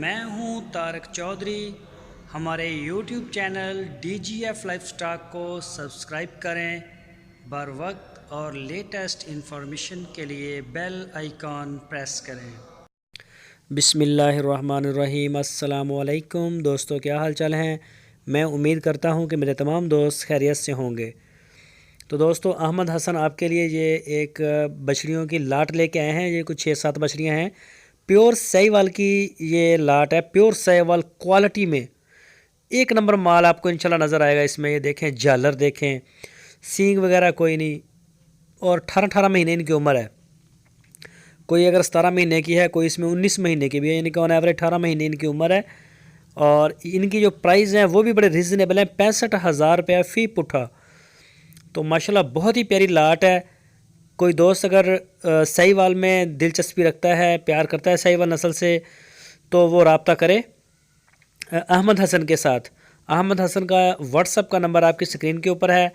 मैं हूं तारक चौधरी। हमारे YouTube channel DGF life stock को सब्सक्राइब करें। बर वक्त और लेटेस्ट इंफॉर्मेशन के लिए बेल आइकॉन प्रेस करें। बिस्मिल्लाहिर्रहमानिर्रहीम। अस्सलामुअलैकुम दोस्तों, क्या हाल चाल हैं। मैं उम्मीद करता हूं कि मेरे तमाम दोस्त खैरियत से होंगे। तो दोस्तों, अहमद हसन आपके लिए ये एक बछड़ियों की लाट लेके आए हैं। ये कुछ 6-7 बछड़ियाँ हैं। प्योर साहिवाल की ये लाट है। प्योर साहिवाल क्वालिटी में एक नंबर माल आपको इंशाल्लाह नज़र आएगा इसमें। ये देखें, झालर देखें, सींग वगैरह कोई नहीं, और 18-18 महीने इनकी उम्र है। कोई अगर 17 महीने की है, कोई इसमें 19 महीने की भी है, यानी कि ऑन एवरेज 18 महीने इनकी उम्र है। और इनकी जो प्राइस हैं वो भी बड़े रिजनेबल हैं, 65,000 रुपये फ़ी पुट्ठा। तो माशाल्लाह बहुत ही प्यारी लाट है। कोई दोस्त अगर साहिवाल में दिलचस्पी रखता है, प्यार करता है साहिवाल नस्ल से, तो वो रब्ता करे अहमद हसन के साथ। अहमद हसन का व्हाट्सअप का नंबर आपकी स्क्रीन के ऊपर है,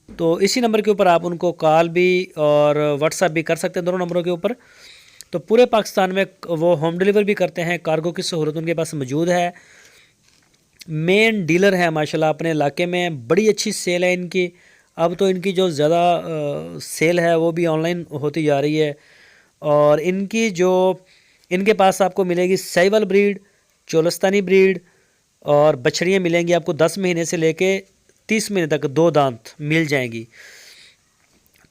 तो इसी नंबर के ऊपर आप उनको कॉल भी और व्हाट्सअप भी कर सकते हैं, दोनों नंबरों के ऊपर। तो पूरे पाकिस्तान में वो होम डिलीवर भी करते हैं। कार्गो की सहूलत उनके पास मौजूद है। मेन डीलर है माशाल्लाह अपने इलाके में। बड़ी अच्छी सेल है इनकी। अब तो इनकी जो ज़्यादा सेल है वो भी ऑनलाइन होती जा रही है। और इनके पास आपको मिलेगी साहिवाल ब्रीड, चोलस्तानी ब्रीड, और बछड़ियाँ मिलेंगी आपको 10 महीने से लेके 30 महीने तक 2 दांत मिल जाएंगी।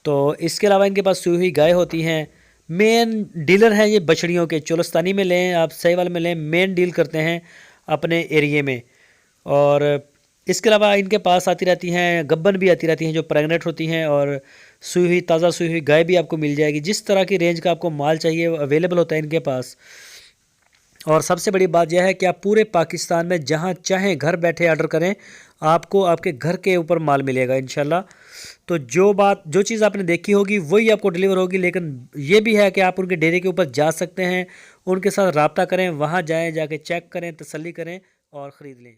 तो इसके अलावा इनके पास सूई हुई गाय होती हैं। मेन डीलर हैं ये बछड़ियों के। चोलस्तानी में लें आप, साहिवाल में लें, मेन डील करते हैं अपने एरिए में। और इसके अलावा इनके पास आती रहती हैं गब्बन भी आती रहती हैं जो प्रेग्नेंट होती हैं, और सूई हुई ताज़ा सूई हुई गाय भी आपको मिल जाएगी। जिस तरह की रेंज का आपको माल चाहिए वो अवेलेबल होता है इनके पास। और सबसे बड़ी बात यह है कि आप पूरे पाकिस्तान में जहां चाहें घर बैठे ऑर्डर करें, आपको आपके घर के ऊपर माल मिलेगा इंशाल्लाह। तो जो चीज़ आपने देखी होगी वही आपको डिलीवर होगी। लेकिन ये भी है कि आप उनके डेरे के ऊपर जा सकते हैं, उनके साथ रब्ता करें, वहाँ जाएँ, जाके चेक करें, तसल्ली करें और ख़रीद लें।